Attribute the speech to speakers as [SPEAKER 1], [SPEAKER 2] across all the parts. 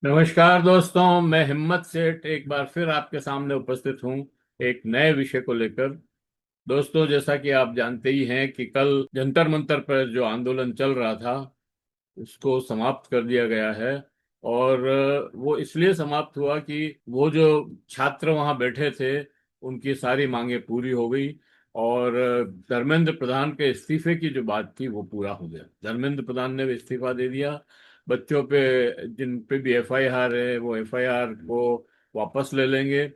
[SPEAKER 1] नमस्कार दोस्तों, मैं हिम्मत सेठ एक बार फिर आपके सामने उपस्थित हूँ एक नए विषय को लेकर। दोस्तों, जैसा कि आप जानते ही हैं कि कल जंतर मंतर पर जो आंदोलन चल रहा था उसको समाप्त कर दिया गया है। और वो इसलिए समाप्त हुआ कि वो जो छात्र वहां बैठे थे उनकी सारी मांगें पूरी हो गई। और धर्मेंद्र प्रधान के इस्तीफे की जो बात थी वो पूरा हो गया। धर्मेंद्र प्रधान ने भी इस्तीफा दे दिया। बच्चों पे जिन पे भी एफआईआर है वो एफआईआर को वापस ले लेंगे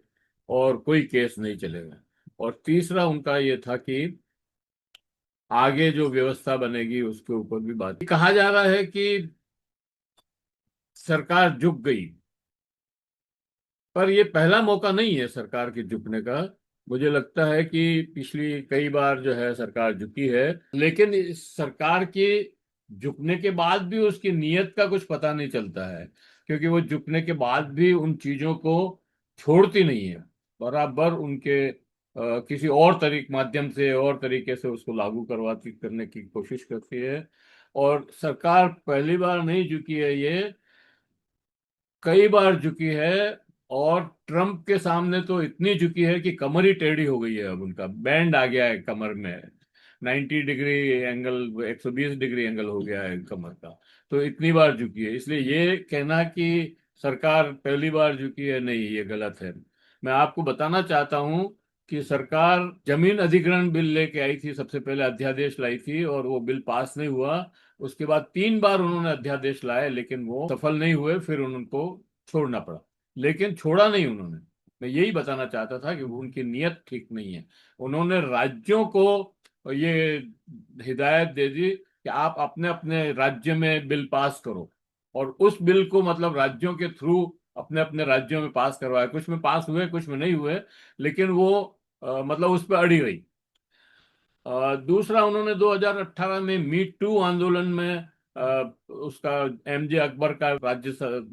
[SPEAKER 1] और कोई केस नहीं चलेगा। और तीसरा उनका ये था कि आगे जो व्यवस्था बनेगी उसके ऊपर भी बात कहा जा रहा है कि सरकार झुक गई। पर ये पहला मौका नहीं है सरकार के झुकने का। मुझे लगता है कि पिछली कई बार जो है सरकार झुकी है, लेकिन इस सरकार के झुकने के बाद भी उसकी नीयत का कुछ पता नहीं चलता है। क्योंकि वो झुकने के बाद भी उन चीजों को छोड़ती नहीं है, बराबर उनके किसी और माध्यम से और तरीके से उसको लागू करवाती करने की कोशिश करती है। और सरकार पहली बार नहीं झुकी है, ये कई बार झुकी है। और ट्रम्प के सामने तो इतनी झुकी है कि कमर ही टेढ़ी हो गई है। अब उनका बैंड आ गया है कमर में, 90 डिग्री एंगल, 120 डिग्री एंगल हो गया है कमर का। तो इतनी बार झुकी है, इसलिए ये कहना कि सरकार पहली बार झुकी है, नहीं, ये गलत है। मैं आपको बताना चाहता हूं कि सरकार जमीन अधिग्रहण बिल लेके आई थी, सबसे पहले अध्यादेश लाई थी और वो बिल पास नहीं हुआ। उसके बाद 3 बार उन्होंने अध्यादेश लाए लेकिन वो सफल नहीं हुए, फिर उनको छोड़ना पड़ा। लेकिन छोड़ा नहीं उन्होंने। मैं यही बताना चाहता था कि उनकी नीयत ठीक नहीं है। उन्होंने राज्यों को ये हिदायत दे दी कि आप अपने अपने राज्य में बिल पास करो। और उस बिल को मतलब राज्यों के थ्रू अपने अपने राज्यों में पास करवाए। कुछ में पास हुए, कुछ में नहीं हुए, लेकिन वो मतलब उस पर अड़ी रही। दूसरा, उन्होंने 2018 में मी टू आंदोलन में उसका एमजे अकबर का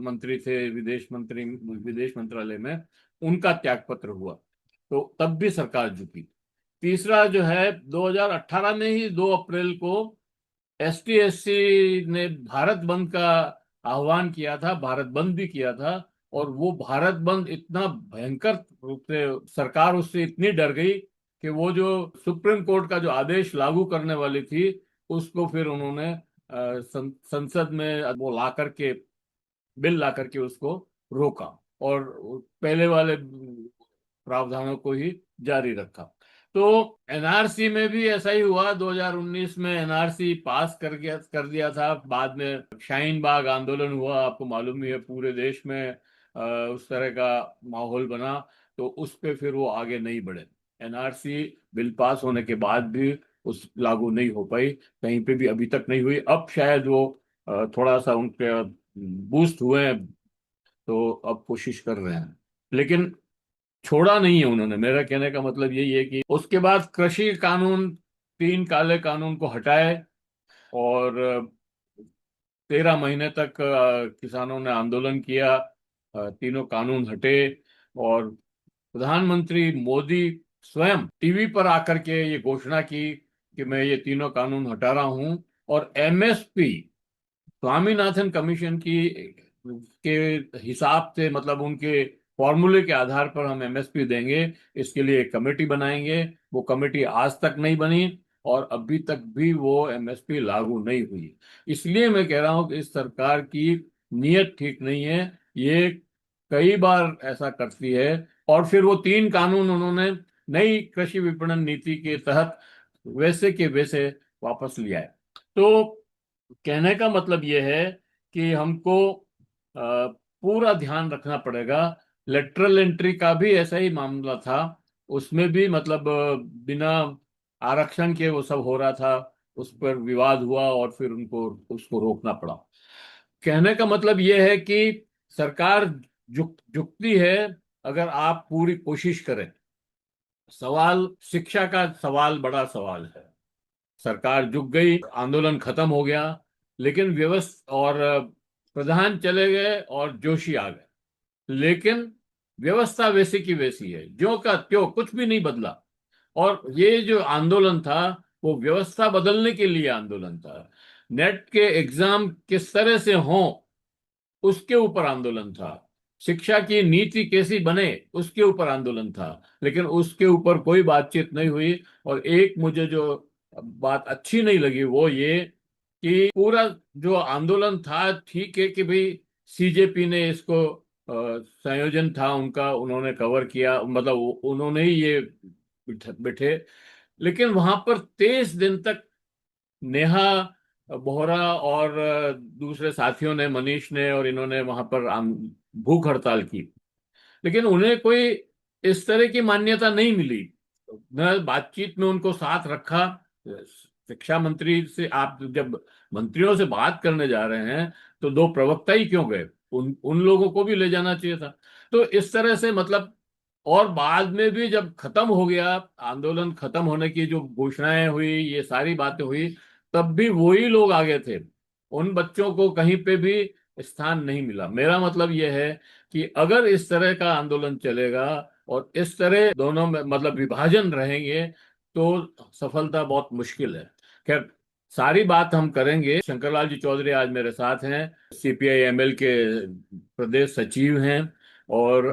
[SPEAKER 1] मंत्री थे, विदेश मंत्रालय में, उनका त्यागपत्र हुआ। तो तब भी सरकार झुकी। तीसरा जो है, 2018 में ही 2 अप्रैल को एसटी एससी ने भारत बंद का आह्वान किया था, भारत बंद भी किया था। और वो भारत बंद इतना भयंकर रूप से, सरकार उससे इतनी डर गई कि वो जो सुप्रीम कोर्ट का जो आदेश लागू करने वाली थी उसको फिर उन्होंने संसद में वो ला करके, बिल ला करके उसको रोका और पहले वाले प्रावधानों को ही जारी रखा। तो एनआरसी में भी ऐसा ही हुआ। 2019 में एनआरसी पास कर दिया था। बाद में शाहीन बाग आंदोलन हुआ, आपको मालूम ही है, पूरे देश में उस तरह का माहौल बना। तो उस पे फिर वो आगे नहीं बढ़े। एनआरसी बिल पास होने के बाद भी उस लागू नहीं हो पाई, कहीं पे भी अभी तक नहीं हुई। अब शायद वो थोड़ा सा उनके बूस्ट हुए हैं, तो अब कोशिश कर रहे हैं। लेकिन छोड़ा नहीं है उन्होंने। मेरा कहने का मतलब यही है कि उसके बाद कृषि कानून, 3 काले कानून को हटाए। और 13 महीने तक किसानों ने आंदोलन किया। तीनों कानून हटे। और प्रधानमंत्री मोदी स्वयं टीवी पर आकर के ये घोषणा की कि मैं ये तीनों कानून हटा रहा हूं। और एमएसपी, स्वामीनाथन कमीशन की के हिसाब से, मतलब उनके फॉर्मूले के आधार पर हम एमएसपी देंगे, इसके लिए एक कमेटी बनाएंगे। वो कमेटी आज तक नहीं बनी और अभी तक भी वो एमएसपी लागू नहीं हुई। इसलिए मैं कह रहा हूं कि इस सरकार की नीयत ठीक नहीं है। ये कई बार ऐसा करती है। और फिर वो 3 कानून उन्होंने नई कृषि विपणन नीति के तहत वैसे के वैसे वापस लिया है। तो कहने का मतलब यह है कि हमको पूरा ध्यान रखना पड़ेगा। लेटरल एंट्री का भी ऐसा ही मामला था। उसमें भी मतलब बिना आरक्षण के वो सब हो रहा था। उस पर विवाद हुआ और फिर उनको उसको रोकना पड़ा। कहने का मतलब यह है कि सरकार झुकती है अगर आप पूरी कोशिश करें। सवाल शिक्षा का सवाल बड़ा सवाल है। सरकार झुक गई, आंदोलन खत्म हो गया, लेकिन व्यवस्था और प्रधान चले गए और जोशी आ गए, लेकिन व्यवस्था वैसी की वैसी है, ज्यों का त्यों, कुछ भी नहीं बदला। और ये जो आंदोलन था वो व्यवस्था बदलने के लिए आंदोलन था। नेट के एग्जाम किस तरह से हों उसके ऊपर आंदोलन था। शिक्षा की नीति कैसी बने उसके ऊपर आंदोलन था। लेकिन उसके ऊपर कोई बातचीत नहीं हुई। और एक मुझे जो बात अच्छी नहीं लगी वो ये कि पूरा जो आंदोलन था, ठीक है कि भाई सीजेपी ने इसको संयोजन था उनका, उन्होंने कवर किया, मतलब उन्होंने ही ये बिठे। लेकिन वहां पर 23 दिन तक नेहा बोहरा और दूसरे साथियों ने, मनीष ने और इन्होंने वहां पर भूख हड़ताल की। लेकिन उन्हें कोई इस तरह की मान्यता नहीं मिली। न बातचीत में उनको साथ रखा। शिक्षा मंत्री से आप जब मंत्रियों से बात करने जा रहे हैं तो दो प्रवक्ता ही क्यों गए? उन उन लोगों को भी ले जाना चाहिए था। तो इस तरह से मतलब, और बाद में भी जब खत्म हो गया, आंदोलन खत्म होने की जो घोषणाएं हुई, ये सारी बातें हुई, तब भी वही लोग आगे थे। उन बच्चों को कहीं पे भी स्थान नहीं मिला। मेरा मतलब यह है कि अगर इस तरह का आंदोलन चलेगा और इस तरह दोनों में मतलब विभाजन रहेंगे तो सफलता बहुत मुश्किल है। खैर, सारी बात हम करेंगे। शंकरलाल जी चौधरी आज मेरे साथ हैं, सीपीआई एमएल के प्रदेश सचिव हैं। और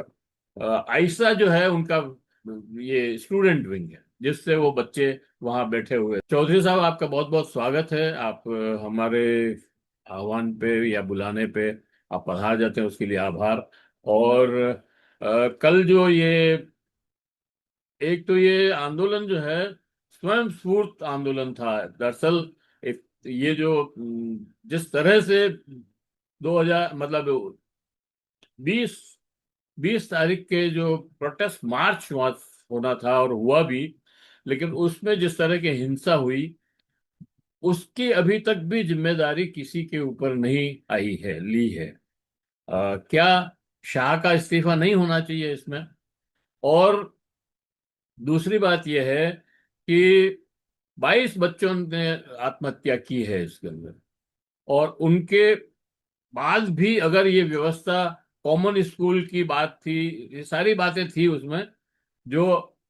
[SPEAKER 1] आयशा जो है उनका ये स्टूडेंट विंग है, जिससे वो बच्चे वहां बैठे हुए हैं। चौधरी साहब, आपका बहुत बहुत स्वागत है। आप हमारे आह्वान पे या बुलाने पे आप पधार जाते हैं, उसके लिए आभार। और कल जो ये, एक तो ये आंदोलन जो है स्वयं स्फूर्त आंदोलन था दरअसल। ये जो जिस तरह से 2000 मतलब 20 20 तारीख के जो प्रोटेस्ट मार्च होना था और हुआ भी, लेकिन उसमें जिस तरह की हिंसा हुई उसकी अभी तक भी जिम्मेदारी किसी के ऊपर नहीं आई है, ली है। क्या शाह का इस्तीफा नहीं होना चाहिए इसमें? और दूसरी बात यह है कि 22 बच्चों ने आत्महत्या की है इसके अंदर। और उनके बाद भी अगर ये व्यवस्था, कॉमन स्कूल की बात थी, ये सारी बातें थी उसमें, जो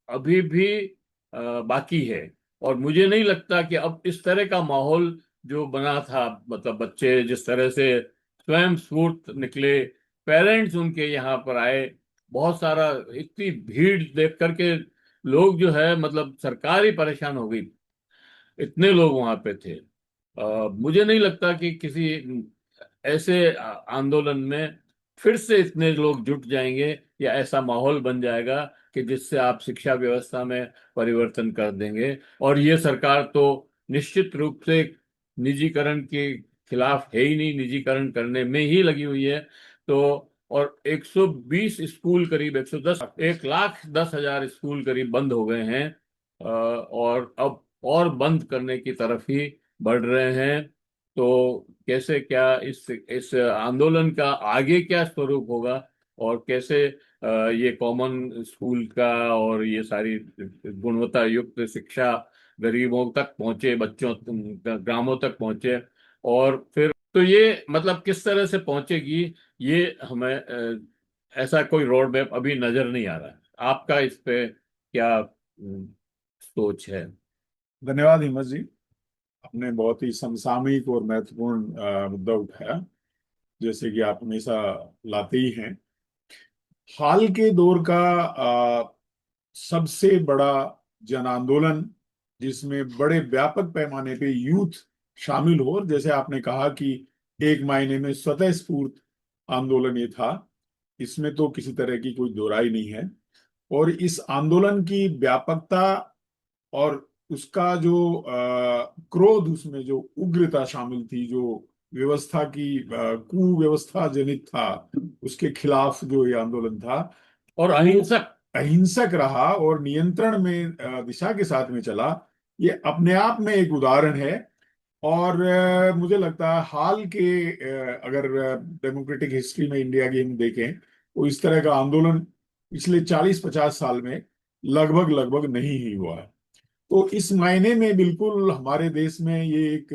[SPEAKER 1] अभी भी बाकी है। और मुझे नहीं लगता कि अब इस तरह का माहौल जो बना था, मतलब बच्चे जिस तरह से स्वयं स्फूर्त निकले, पेरेंट्स उनके यहाँ पर आए, बहुत सारा, इतनी भीड़ देख करके लोग जो है मतलब सरकार ही परेशान हो गई, इतने लोग वहां पे थे। मुझे नहीं लगता कि किसी ऐसे आंदोलन में फिर से इतने लोग जुट जाएंगे या ऐसा माहौल बन जाएगा कि जिससे आप शिक्षा व्यवस्था में परिवर्तन कर देंगे। और ये सरकार तो निश्चित रूप से निजीकरण के खिलाफ है ही नहीं, निजीकरण करने में ही लगी हुई है। तो और 120 स्कूल, करीब 110, 1,10,000 स्कूल करीब बंद हो गए हैं। और अब और बंद करने की तरफ ही बढ़ रहे हैं। तो कैसे क्या इस आंदोलन का आगे क्या स्वरूप होगा, और कैसे ये कॉमन स्कूल का और ये सारी गुणवत्ता युक्त शिक्षा गरीबों तक पहुंचे, बच्चों ग्रामों तक पहुंचे, और फिर तो ये मतलब किस तरह से पहुंचेगी, ये हमें ऐसा कोई रोड मैप अभी नजर नहीं आ रहा है। आपका इस पे क्या सोच है?
[SPEAKER 2] धन्यवाद हिम्मत जी। आपने बहुत ही समसामयिक और महत्वपूर्ण मुद्दा उठाया, जैसे कि आप हमेशा लाते ही हैं। हाल के दौर का सबसे बड़ा जन आंदोलन, जिसमें बड़े व्यापक पैमाने पे यूथ शामिल हो, और जैसे आपने कहा कि एक मायने में स्वतः स्फूर्त आंदोलन ये था, इसमें तो किसी तरह की कोई दो राय नहीं है। और इस आंदोलन की व्यापकता और उसका जो क्रोध, उसमें जो उग्रता शामिल थी, जो व्यवस्था की कुव्यवस्था जनित था, उसके खिलाफ जो ये आंदोलन था,
[SPEAKER 1] और
[SPEAKER 2] वो
[SPEAKER 1] अहिंसक।
[SPEAKER 2] अहिंसक रहा और नियंत्रण में दिशा के साथ में चला। ये अपने आप में एक उदाहरण है। और मुझे लगता है हाल के अगर डेमोक्रेटिक हिस्ट्री में इंडिया की हम देखें तो इस तरह का आंदोलन पिछले 40-50 साल में लगभग लगभग नहीं ही हुआ है। तो इस मायने में बिल्कुल हमारे देश में ये एक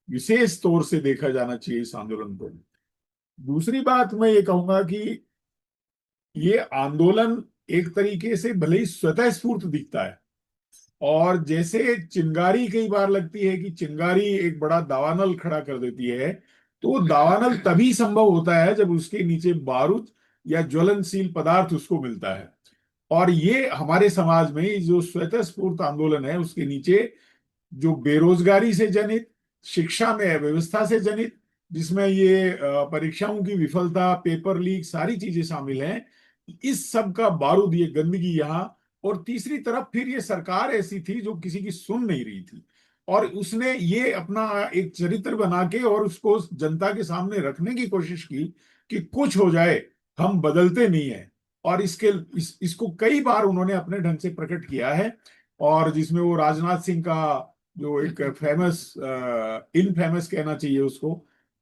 [SPEAKER 2] विशेष तौर से देखा जाना चाहिए इस आंदोलन को। दूसरी बात मैं ये कहूंगा कि ये आंदोलन एक तरीके से भले ही स्वतः स्फूर्त दिखता है, और जैसे चिंगारी कई बार लगती है कि चिंगारी एक बड़ा दावानल खड़ा कर देती है, तो दावानल तभी संभव होता है जब उसके नीचे बारूद या ज्वलनशील पदार्थ उसको मिलता है। और ये हमारे समाज में जो स्वतः आंदोलन है उसके नीचे जो बेरोजगारी से जनित, शिक्षा में अव्यवस्था से जनित, जिसमें ये परीक्षाओं की विफलता, पेपर लीक, सारी चीजें शामिल हैं, इस सब का बारूद, ये गंदगी यहाँ। और तीसरी तरफ फिर ये सरकार ऐसी थी जो किसी की सुन नहीं रही थी, और उसने ये अपना एक चरित्र बना के और उसको जनता के सामने रखने की कोशिश की कि कुछ हो जाए, हम बदलते नहीं है। और इसको कई बार उन्होंने अपने ढंग से प्रकट किया है। और जिसमें वो राजनाथ सिंह का जो एक फेमस, इनफेमस कहना चाहिए उसको,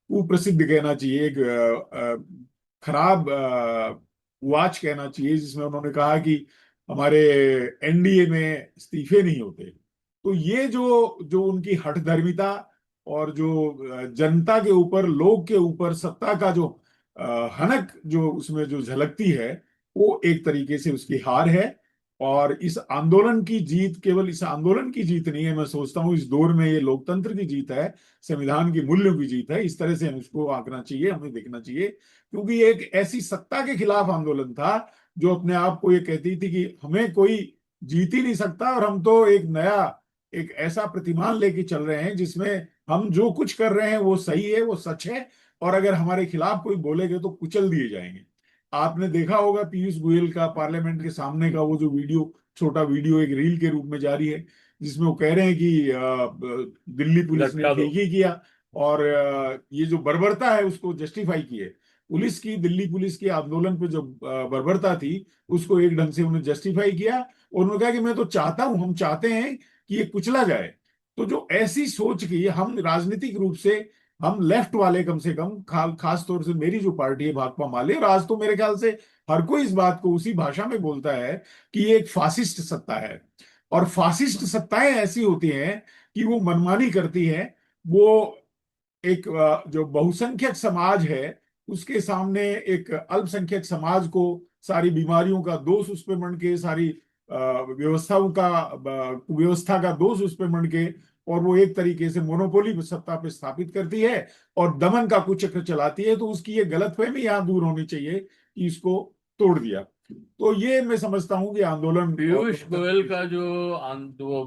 [SPEAKER 2] कुप्रसिद्ध कहना चाहिए, एक खराब वाच कहना चाहिए, जिसमें उन्होंने कहा कि हमारे एनडीए में इस्तीफे नहीं होते। तो ये जो जो उनकी हठधर्मिता और जो जनता के ऊपर, लोग के ऊपर सत्ता का जो हनक जो उसमें जो झलकती है, वो एक तरीके से उसकी हार है। और इस आंदोलन की जीत केवल इस आंदोलन की जीत नहीं है, मैं सोचता हूँ इस दौर में ये लोकतंत्र की जीत है, संविधान की मूल्यों की जीत है। इस तरह से हम उसको आंकना चाहिए, हमें देखना चाहिए, क्योंकि ये एक ऐसी सत्ता के खिलाफ आंदोलन था जो अपने आप को ये कहती थी कि हमें कोई जीत ही नहीं सकता, और हम तो एक नया, एक ऐसा प्रतिमान लेके चल रहे हैं जिसमें हम जो कुछ कर रहे हैं वो सही है, वो सच है, और अगर हमारे खिलाफ कोई बोलेगा तो कुचल दिए जाएंगे। आपने देखा होगा पीयूष गोयल का पार्लियामेंट के सामने का वो जो वीडियो, छोटा वीडियो एक रील के रूप में जारी है, जिसमें वो कह रहे हैं कि दिल्ली पुलिस ने
[SPEAKER 1] लटका दो।
[SPEAKER 2] ठीक ही किया, और ये जो बर्बरता है उसको जस्टिफाई किए। पुलिस की, दिल्ली पुलिस के आंदोलन पे जो बर्बरता थी, उसको एक ढंग से उन्होंने जस्टिफाई किया, और उन्होंने कहा कि मैं तो चाहता हूं, हम चाहते हैं कि ये कुचला जाए। तो जो ऐसी सोच की, हम राजनीतिक रूप से, हम लेफ्ट वाले कम से कम, खास तौर से मेरी जो पार्टी है भाकपा माले, और आज तो मेरे ख्याल से हर कोई इस बात को उसी भाषा में बोलता है कि ये एक फासिस्ट सत्ता है। और फासिस्ट सत्ताएं ऐसी होती हैं कि वो मनमानी करती है। वो एक जो बहुसंख्यक समाज है उसके सामने एक अल्पसंख्यक समाज को सारी बीमारियों का दोष उस पे मंड के, सारी व्यवस्थाओं का, व्यवस्था का दोष उस पे मंड के, और वो एक तरीके से मोनोपोली सत्ता पे स्थापित करती है और दमन का कुचक्र चलाती है। तो उसकी ये गलतफहमी यहाँ दूर होनी चाहिए कि इसको तोड़ दिया। तो ये मैं समझता हूँ कि आंदोलन और
[SPEAKER 1] पीयूष गोयल का जो वो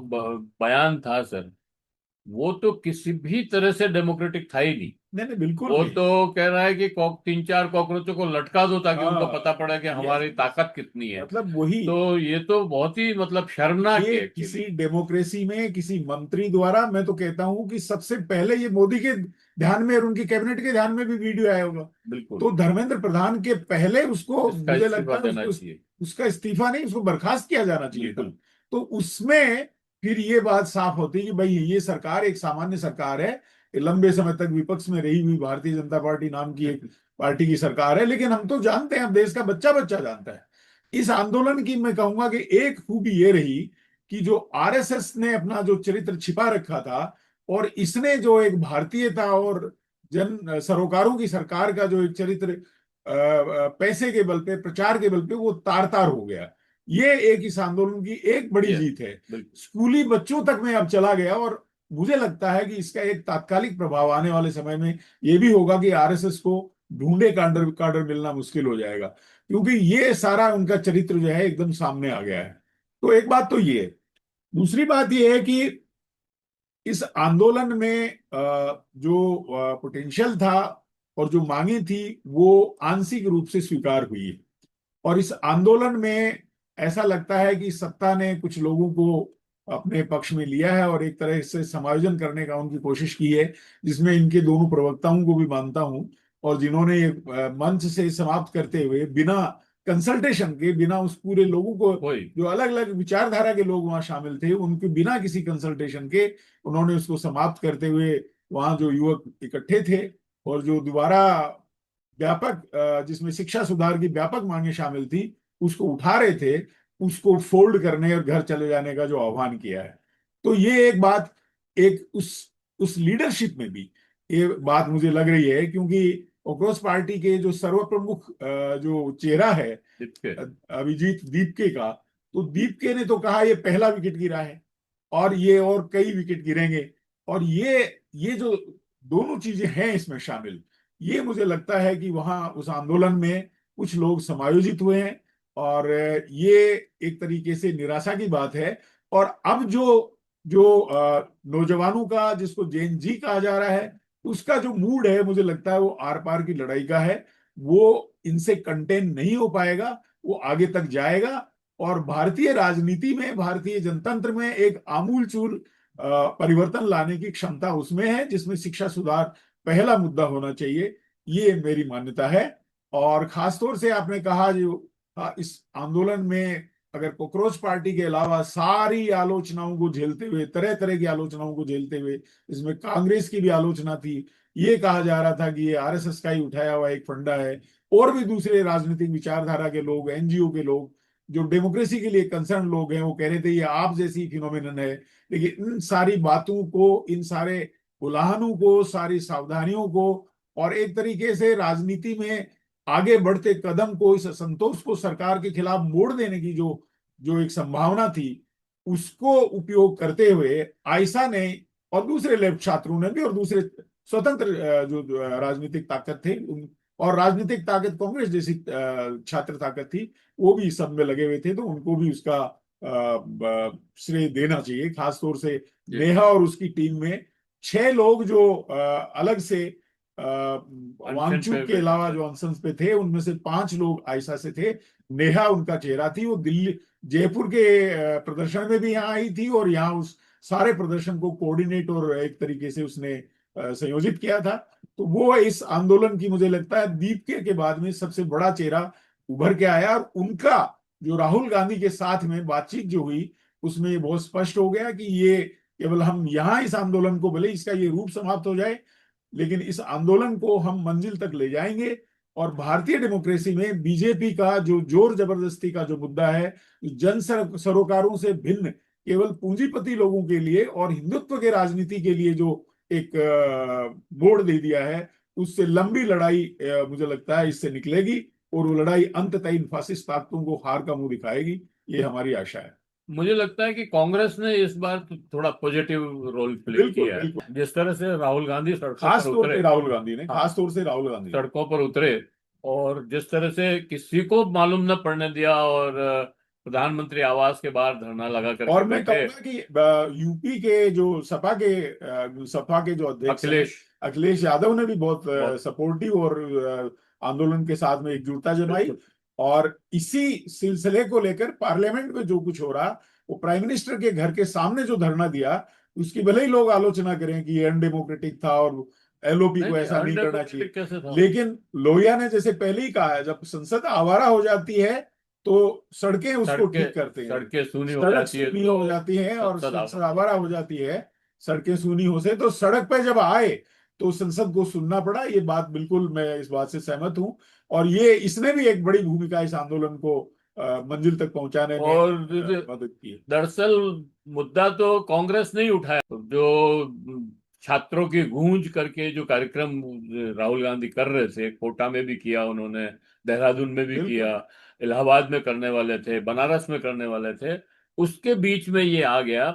[SPEAKER 1] बयान था सर, वो तो किसी भी तरह से डेमोक्रेटिक था ही नहीं।
[SPEAKER 2] नहीं नहीं, बिल्कुल
[SPEAKER 1] वो
[SPEAKER 2] नहीं।
[SPEAKER 1] तो कह रहा है कि तीन चार कॉकरोचों को लटका दो ताकि उनको
[SPEAKER 2] हाँ,
[SPEAKER 1] पता पड़े कि
[SPEAKER 2] ये
[SPEAKER 1] हमारी ताकत कितनी है।
[SPEAKER 2] मतलब वही,
[SPEAKER 1] तो ये तो बहुत ही मतलब शर्मनाक है
[SPEAKER 2] ये किसी
[SPEAKER 1] एक्चुअली।
[SPEAKER 2] डेमोक्रेसी में किसी मंत्री द्वारा, मैं तो कहता हूं कि सबसे पहले ये मोदी के ध्यान में और उनकी कैबिनेट के ध्यान में भी वीडियो आया होगा।
[SPEAKER 1] बिल्कुल।
[SPEAKER 2] तो धर्मेंद्र प्रधान के पहले उसको,
[SPEAKER 1] इसका
[SPEAKER 2] मुझे
[SPEAKER 1] इस्तीफा
[SPEAKER 2] लगता है
[SPEAKER 1] देना
[SPEAKER 2] उसको,
[SPEAKER 1] चाहिए।
[SPEAKER 2] उसका इस्तीफा नहीं, उसको बर्खास्त किया जाना चाहिए था।
[SPEAKER 1] बिल्कुल।
[SPEAKER 2] तो उसमें फिर ये बात साफ होती कि भाई ये सरकार एक सामान्य सरकार है, ये लंबे समय तक विपक्ष में रही हुई भारतीय जनता पार्टी नाम की एक पार्टी की सरकार है। लेकिन हम तो जानते हैं, हम देश का बच्चा बच्चा जानता है, इस आंदोलन की मैं कहूंगा कि एक खूबी ये रही कि जो आरएसएस ने अपना जो चरित्र छिपा रखा था, और इसने जो एक भारतीयता और जन सरोकारों की सरकार का जो एक चरित्र, पैसे के बल पे, प्रचार के बल पे वो तार तार हो गया। ये एक इस आंदोलन की एक बड़ी
[SPEAKER 1] यस।
[SPEAKER 2] जीत है।
[SPEAKER 1] बिल्कुल।
[SPEAKER 2] स्कूली बच्चों तक में अब चला गया, और मुझे लगता है कि इसका एक तात्कालिक प्रभाव आने वाले समय में ये भी होगा कि आरएसएस को ढूंढे काडर काडर मिलना मुश्किल हो जाएगा, क्योंकि ये सारा उनका चरित्र जो है एकदम सामने आ गया है। तो एक बात तो ये है। दूसरी बात ये है कि इस आंदोलन में जो पोटेंशियल था और जो मांगे थी, वो आंशिक रूप से स्वीकार हुई है। और इस आंदोलन में ऐसा लगता है कि सत्ता ने कुछ लोगों को अपने पक्ष में लिया है और एक तरह से समायोजन करने का उनकी कोशिश की है, जिसमें इनके दोनों प्रवक्ताओं को भी मानता हूं। और जिन्होंने ये मंच से समाप्त करते हुए बिना कंसल्टेशन के, बिना उस पूरे लोगों को,
[SPEAKER 1] वही।
[SPEAKER 2] जो अलग अलग विचारधारा के लोग वहां शामिल थे, उनके बिना किसी कंसल्टेशन के उन्होंने उसको समाप्त करते हुए, वहां जो युवक इकट्ठे थे और जो दोबारा व्यापक, जिसमें शिक्षा सुधार की व्यापक मांगे शामिल थी, उसको उठा रहे थे, उसको फोल्ड करने और घर चले जाने का जो आह्वान किया है। तो ये एक बात, एक उस लीडरशिप में भी ये बात मुझे लग रही है, क्योंकि कॉकरोच पार्टी के जो सर्वप्रमुख जो चेहरा है,
[SPEAKER 1] इसके
[SPEAKER 2] अभिजीत दीपके का, तो दीपके ने तो कहा ये पहला विकेट गिरा है और ये और कई विकेट गिरेंगे। और ये जो दोनों चीजें हैं इसमें शामिल। ये मुझे लगता है कि वहां उस आंदोलन में कुछ लोग समायोजित हुए हैं, और ये एक तरीके से निराशा की बात है। और अब जो जो नौजवानों का, जिसको जेन जी कहा जा रहा है, उसका जो मूड है, मुझे लगता है वो आर पार की लड़ाई का है। वो इनसे कंटेन नहीं हो पाएगा, वो आगे तक जाएगा। और भारतीय राजनीति में, भारतीय जनतंत्र में एक आमूलचूल परिवर्तन लाने की क्षमता उसमें है, जिसमें शिक्षा सुधार पहला मुद्दा होना चाहिए। ये मेरी मान्यता है। और खासतौर से आपने कहा जो इस आंदोलन में अगर कॉकरोच पार्टी के अलावा सारी आलोचनाओं को झेलते हुए, तरह तरह की आलोचनाओं को झेलते हुए, इसमें कांग्रेस की भी आलोचना थी, ये कहा जा रहा था कि ये आरएसएस का ही उठाया हुआ एक फंडा है, और भी दूसरे राजनीतिक विचारधारा के लोग, एनजीओ के लोग, जो डेमोक्रेसी के लिए कंसर्न लोग हैं, वो कह रहे थे ये आप जैसी फिनोमिनन है। लेकिन इन सारी बातों को, इन सारे उलाहनों को, सारी सावधानियों को, और एक तरीके से राजनीति में आगे बढ़ते कदम को, इस असंतोष को सरकार के खिलाफ मोड़ देने की जो जो एक संभावना थी, उसको उपयोग करते हुए आयशा ने और दूसरे लेफ्ट छात्रों ने भी, और दूसरे स्वतंत्र जो राजनीतिक ताकत थे और राजनीतिक ताकत कांग्रेस जैसी छात्र ताकत थी, वो भी इस सब में लगे हुए थे। तो उनको भी उसका श्रेय देना चाहिए। खासतौर से
[SPEAKER 1] जी।
[SPEAKER 2] नेहा और उसकी टीम में 6 लोग जो अलग से
[SPEAKER 1] अनशन
[SPEAKER 2] वांगचुक
[SPEAKER 1] पे
[SPEAKER 2] के
[SPEAKER 1] बैठे
[SPEAKER 2] अलावा
[SPEAKER 1] थे।
[SPEAKER 2] जो अनशन पे थे, उनमें से 5 लोग आयशा से थे। नेहा उनका चेहरा थी। वो दिल्ली, जयपुर के प्रदर्शन में भी यहाँ आई थी, और यहाँ उस सारे प्रदर्शन को कोऑर्डिनेट और एक तरीके से उसने संयोजित किया था। तो वो इस आंदोलन की, मुझे लगता है दीपिका के बाद में सबसे बड़ा चेहरा उभर के आया। और उनका जो राहुल गांधी के साथ में बातचीत जो हुई, उसमें ये बहुत स्पष्ट हो गया कि ये केवल हम यहाँ इस आंदोलन को, भले इसका ये रूप समाप्त हो जाए, लेकिन इस आंदोलन को हम मंजिल तक ले जाएंगे। और भारतीय डेमोक्रेसी में बीजेपी का जो जोर जबरदस्ती का जो मुद्दा है, जन सरोकारों से भिन्न, केवल पूंजीपति लोगों के लिए और हिंदुत्व के राजनीति के लिए जो एक मोड़ दे दिया है, उससे लंबी लड़ाई मुझे लगता है इससे निकलेगी। और वो लड़ाई अंततः इन फासिस्ट ताकतों को हार का मुंह दिखाएगी, ये हमारी आशा है।
[SPEAKER 1] मुझे लगता है कि कांग्रेस ने इस बार तो थोड़ा पॉजिटिव रोल प्ले
[SPEAKER 2] बिल्कुल
[SPEAKER 1] किया
[SPEAKER 2] बिल्कुल।
[SPEAKER 1] है। जिस तरह से राहुल गांधी सड़कों पर
[SPEAKER 2] खास तौर
[SPEAKER 1] उतरे।
[SPEAKER 2] पे राहुल गांधी ने,
[SPEAKER 1] हाँ,
[SPEAKER 2] खास तौर से राहुल गांधी ने।
[SPEAKER 1] सड़कों पर उतरे, और जिस तरह से किसी को मालूम न पड़ने दिया, और प्रधानमंत्री आवास के बाहर धरना लगा करके
[SPEAKER 2] और मैं
[SPEAKER 1] बैठे।
[SPEAKER 2] कहूंगा कि यूपी के जो सपा के जो अध्यक्ष हैं,
[SPEAKER 1] अखिलेश।
[SPEAKER 2] अखिलेश यादव ने भी बहुत
[SPEAKER 1] बहुत।
[SPEAKER 2] सपोर्टिव और आंदोलन के साथ में एकजुटता जमाई।
[SPEAKER 1] बिल्कुल।
[SPEAKER 2] और इसी सिलसिले को लेकर पार्लियामेंट में जो कुछ हो रहा, वो प्राइम मिनिस्टर के घर के सामने जो धरना दिया, उसकी भले ही लोग आलोचना करें कि ये अनडेमोक्रेटिक था और एलओपी
[SPEAKER 1] नहीं
[SPEAKER 2] को
[SPEAKER 1] नहीं,
[SPEAKER 2] ऐसा नहीं करना चाहिए।
[SPEAKER 1] अनडेमोक्रेटिक कैसे था?
[SPEAKER 2] लेकिन लोहिया ने जैसे पहले ही कहा है, जब संसद आवारा हो जाती है तो सड़कें उसको
[SPEAKER 1] सड़कें
[SPEAKER 2] ठीक करते हैं।
[SPEAKER 1] सड़कें सूनी हो
[SPEAKER 2] सड़क
[SPEAKER 1] जाती है
[SPEAKER 2] सूनी
[SPEAKER 1] तो
[SPEAKER 2] हो जाती है और
[SPEAKER 1] संसद
[SPEAKER 2] संसद
[SPEAKER 1] आवाज।
[SPEAKER 2] आवारा हो जाती है। सड़कें सूनी हो से तो सड़क पे जब आए तो संसद को सुनना पड़ा। ये बात बिल्कुल, मैं इस बात से सहमत हूं। और ये इसने भी एक बड़ी भूमिका इस आंदोलन को मंजिल तक पहुंचाने में
[SPEAKER 1] और
[SPEAKER 2] मदद की है।
[SPEAKER 1] दरअसल मुद्दा तो कांग्रेस ने ही उठाया। जो छात्रों की गूंज करके जो कार्यक्रम राहुल गांधी कर रहे थे, कोटा में भी किया उन्होंने, देहरादून में भी किया,
[SPEAKER 2] बिल्कुल
[SPEAKER 1] इलाहाबाद में करने वाले थे, बनारस में करने वाले थे, उसके बीच में ये आ गया।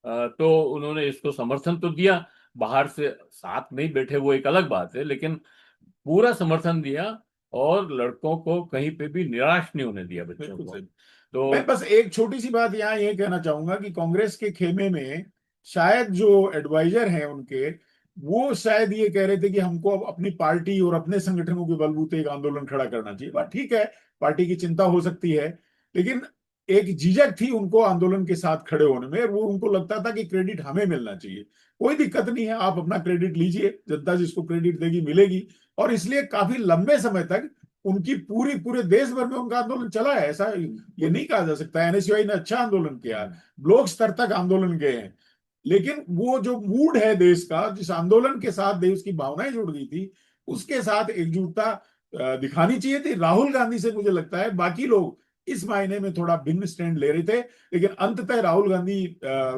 [SPEAKER 1] तो उन्होंने इसको समर्थन तो दिया। बाहर से साथ नहीं बैठे वो एक अलग बात है, लेकिन पूरा समर्थन दिया। और लड़कों को कहीं पे भी निराश नहीं होने दिया, बच्चों
[SPEAKER 2] बिल्कुल
[SPEAKER 1] को।
[SPEAKER 2] सही। मैं
[SPEAKER 1] तो
[SPEAKER 2] बस एक छोटी सी बात यहाँ ये कहना चाहूंगा कि कांग्रेस के खेमे में शायद जो एडवाइजर हैं उनके, वो शायद ये कह रहे थे कि हमको अब अपनी पार्टी और अपने संगठनों के बलबूते एक आंदोलन खड़ा करना चाहिए। बात ठीक है, पार्टी की चिंता हो सकती है, लेकिन एक झिझक थी उनको आंदोलन के साथ खड़े होने में। वो उनको लगता था कि क्रेडिट हमें मिलना चाहिए। कोई दिक्कत नहीं है, आप अपना क्रेडिट लीजिए, जनता जिसको क्रेडिट देगी मिलेगी। और इसलिए काफी लंबे समय तक उनकी पूरे देश भर में उनका आंदोलन चला है। ऐसा ये नहीं कहा जा सकता। एनएसयूआई ने अच्छा आंदोलन किया है, ब्लॉक स्तर तक आंदोलन गए हैं। लेकिन वो जो मूड है देश का, जिस आंदोलन के साथ देश की भावनाएं जुड़ गई थी, उसके साथ एकजुटता दिखानी चाहिए थी। राहुल गांधी से मुझे लगता है बाकी लोग इस मायने में थोड़ा भिन्न स्टैंड ले रहे थे, लेकिन अंततः राहुल गांधी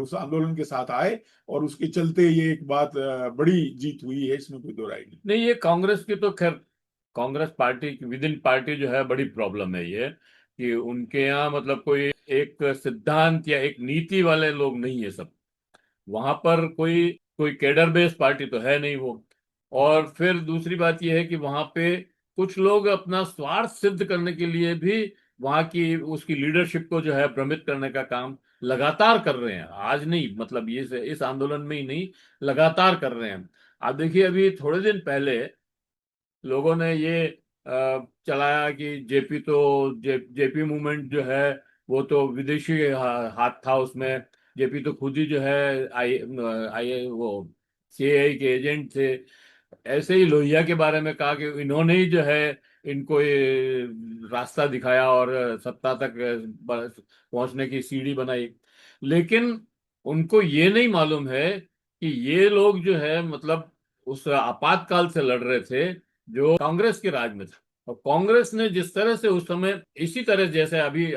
[SPEAKER 2] उस आंदोलन के साथ आए, और उसके चलते ये एक बात बड़ी जीत हुई है, इसमें कोई दो राय नहीं।
[SPEAKER 1] नहीं, ये कांग्रेस की तो खैर, Congress party with in party जो है बड़ी प्रॉब्लम है ये, कि उनके यहाँ मतलब कोई एक सिद्धांत या एक नीति वाले लोग नहीं है सब। वहां पर कोई कोई कैडर बेस्ड पार्टी तो है नहीं वो। और फिर दूसरी बात यह है कि वहां पे कुछ लोग अपना स्वार्थ सिद्ध करने के लिए भी वहां की उसकी लीडरशिप को जो है भ्रमित करने का काम लगातार कर रहे हैं। आज नहीं, मतलब ये इस आंदोलन में ही नहीं, लगातार कर रहे हैं। आप देखिए, अभी थोड़े दिन पहले लोगों ने ये चलाया कि जेपी मूवमेंट जो है वो तो विदेशी हाथ था उसमें। जेपी तो खुद ही जो है आई आई वो सीआईए के एजेंट थे। ऐसे ही लोहिया के बारे में कहा कि इन्होंने ही जो है इनको ये रास्ता दिखाया और सत्ता तक पहुंचने की सीढ़ी बनाई। लेकिन उनको ये नहीं मालूम है कि ये लोग जो है मतलब उस आपातकाल से लड़ रहे थे जो कांग्रेस के राज में था। और कांग्रेस ने जिस तरह से उस समय, इसी तरह जैसे अभी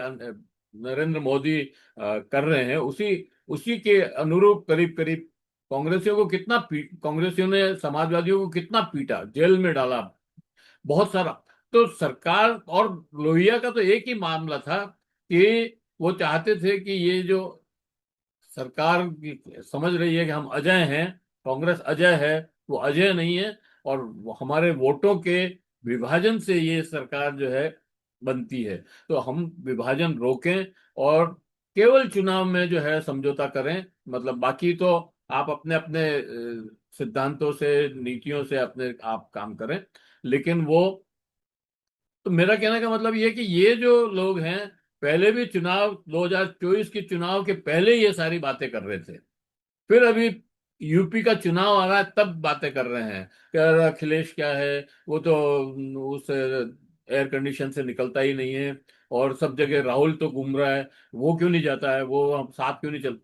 [SPEAKER 1] नरेंद्र मोदी कर रहे हैं, उसी उसी के अनुरूप करीब करीब कांग्रेसियों ने समाजवादियों को कितना पीटा, जेल में डाला, बहुत सारा। तो सरकार और लोहिया का तो एक ही मामला था कि वो चाहते थे कि ये जो सरकार समझ रही है कि हम अजय हैं, कांग्रेस अजय है, वो अजय नहीं है। और हमारे वोटों के विभाजन से ये सरकार जो है बनती है, तो हम विभाजन रोकें और केवल चुनाव में जो है समझौता करें। मतलब बाकी तो आप अपने अपने सिद्धांतों से, नीतियों से अपने आप काम करें। लेकिन वो, तो मेरा कहने का मतलब ये है कि ये जो लोग हैं पहले भी चुनाव 2024 के चुनाव के पहले ये सारी बातें कर रहे थे। फिर अभी यूपी का चुनाव आ रहा है तब बातें कर रहे हैं कि अरे अखिलेश क्या है, वो तो उस एयर कंडीशन से निकलता ही नहीं है। और सब जगह राहुल तो घूम रहा है, वो क्यों नहीं जाता है, वो हम साथ क्यों नहीं चल।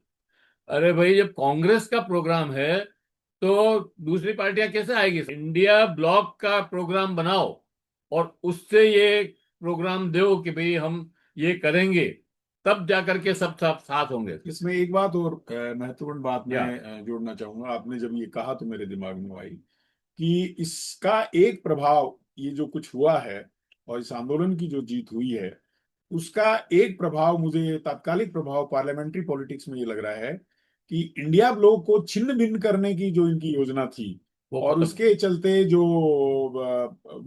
[SPEAKER 1] अरे भाई, जब कांग्रेस का प्रोग्राम है तो दूसरी पार्टियां कैसे आएगी? इंडिया ब्लॉक का प्रोग्राम बनाओ और उससे ये प्रोग्राम दो कि भाई हम ये करेंगे, तब जाकर के सब सब साथ होंगे।
[SPEAKER 2] इसमें एक बात और महत्वपूर्ण बात
[SPEAKER 1] या
[SPEAKER 2] मैं जोड़ना चाहूंगा। आपने जब ये कहा तो मेरे दिमाग में आई कि इसका एक प्रभाव, ये जो कुछ हुआ है और इस आंदोलन की जो जीत हुई है, उसका एक प्रभाव, मुझे तात्कालिक प्रभाव पार्लियामेंट्री पॉलिटिक्स में ये लग रहा है कि इंडिया ब्लॉक को छिन्न भिन्न करने की जो इनकी योजना थी,
[SPEAKER 1] वो
[SPEAKER 2] और
[SPEAKER 1] खत्म।
[SPEAKER 2] उसके चलते जो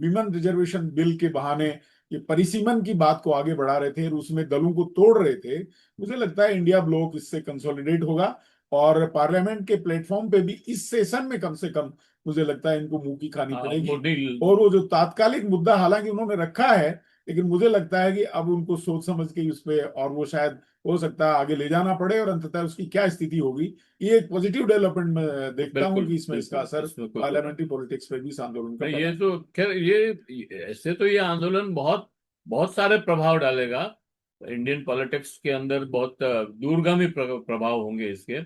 [SPEAKER 2] विमेन रिजर्वेशन बिल के बहाने ये परिसीमन की बात को आगे बढ़ा रहे थे और उसमें दलों को तोड़ रहे थे, मुझे लगता है इंडिया ब्लॉक इससे कंसोलिडेट होगा। और पार्लियामेंट के प्लेटफॉर्म पे भी इस सेशन में कम से कम मुझे लगता है इनको मुंह की खानी
[SPEAKER 1] हाँ,
[SPEAKER 2] पड़ेगी।
[SPEAKER 1] मोदी।
[SPEAKER 2] और वो जो तात्कालिक मुद्दा हालांकि उन्होंने रखा है, लेकिन मुझे लगता है कि अब उनको सोच समझ के उस पे, और वो शायद हो सकता है आगे ले जाना पड़े, और अंततः उसकी क्या स्थिति होगी, ये एक पॉजिटिव डेवलपमेंट मैं देखता हूं
[SPEAKER 1] बिल्कुल
[SPEAKER 2] कि इसमें इसका
[SPEAKER 1] बिल्कुल,
[SPEAKER 2] असर
[SPEAKER 1] इसमें कोई दो राय
[SPEAKER 2] पार्लियामेंट्री पॉलिटिक्स पे भी इस आंदोलन का
[SPEAKER 1] नहीं।
[SPEAKER 2] पड़ा
[SPEAKER 1] ये
[SPEAKER 2] है।
[SPEAKER 1] तो खैर, ये ऐसे तो ये आंदोलन बहुत बहुत सारे प्रभाव डालेगा इंडियन पॉलिटिक्स के अंदर, बहुत दूरगामी प्रभाव होंगे इसके।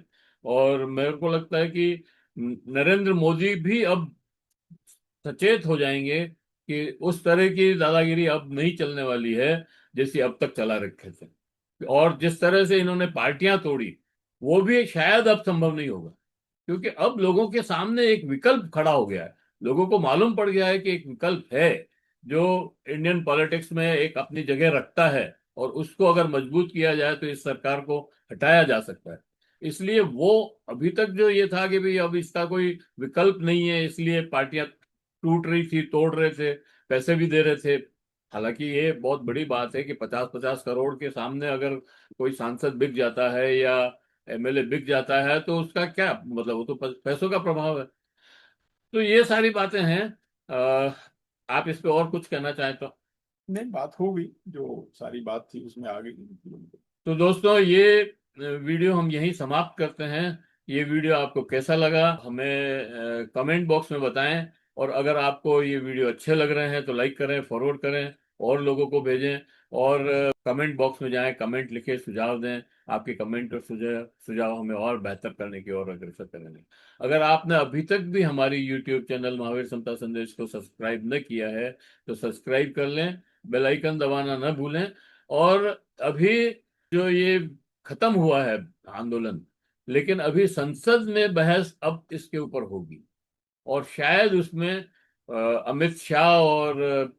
[SPEAKER 1] और मेरे को लगता है कि नरेंद्र मोदी भी अब सचेत हो जाएंगे कि उस तरह की दादागिरी अब नहीं चलने वाली है जैसी अब तक चला रखे थे। और जिस तरह से इन्होंने पार्टियां तोड़ी, वो भी शायद अब संभव नहीं होगा। क्योंकि अब लोगों के सामने एक विकल्प खड़ा हो गया है। लोगों को मालूम पड़ गया है कि एक विकल्प है जो इंडियन पॉलिटिक्स में एक अपनी जगह रखता है, और उसको अगर मजबूत किया जाए तो इस सरकार को हटाया जा सकता है। इसलिए वो, अभी तक जो ये था कि भाई अब इसका कोई विकल्प नहीं है, इसलिए पार्टियां टूट रही थी, तोड़ रहे थे, पैसे भी दे रहे थे। हालांकि ये बहुत बड़ी बात है कि 50-50 करोड़ के सामने अगर कोई सांसद बिक जाता है या एमएलए बिक जाता है तो उसका क्या मतलब, वो तो पैसों का प्रभाव है। तो ये सारी बातें हैं। आप इस पे और कुछ कहना चाहें तो?
[SPEAKER 2] नहीं, बात हो गई, जो सारी बात थी उसमें आ गई।
[SPEAKER 1] तो दोस्तों, ये वीडियो हम यहीं समाप्त करते हैं। ये वीडियो आपको कैसा लगा हमें कमेंट बॉक्स में बताएं। और अगर आपको ये वीडियो अच्छे लग रहे हैं तो लाइक करें, फॉरवर्ड करें, और लोगों को भेजें। और कमेंट बॉक्स में जाएं, कमेंट लिखे, सुझाव दें। आपके कमेंट और सुझाव सुझाव हमें और बेहतर करने की ओर अग्रसर करेंगे। अगर आपने अभी तक भी हमारी यूट्यूब चैनल महावीर समता संदेश को सब्सक्राइब न किया है तो सब्सक्राइब कर लें, बेल आइकन दबाना न भूलें। और अभी जो ये खत्म हुआ है आंदोलन, लेकिन अभी संसद में बहस अब इसके ऊपर होगी। और शायद उसमें अमित शाह और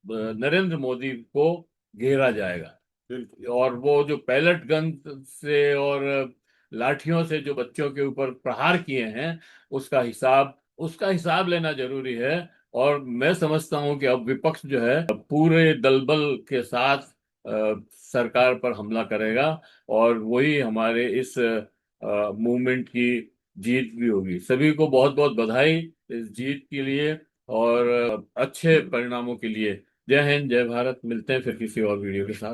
[SPEAKER 1] नरेंद्र मोदी को घेरा जाएगा।
[SPEAKER 2] बिल्कुल।
[SPEAKER 1] और वो जो पैलेट गन से और लाठियों से जो बच्चों के ऊपर प्रहार किए हैं, उसका हिसाब उसका हिसाब लेना जरूरी है। और मैं समझता हूं कि अब विपक्ष जो है पूरे दलबल के साथ सरकार पर हमला करेगा, और वही हमारे इस मूवमेंट की जीत भी होगी। सभी को बहुत बहुत बधाई इस जीत के लिए और अच्छे परिणामों के लिए। जय हिंद, जय भारत। मिलते हैं फिर किसी और वीडियो के साथ।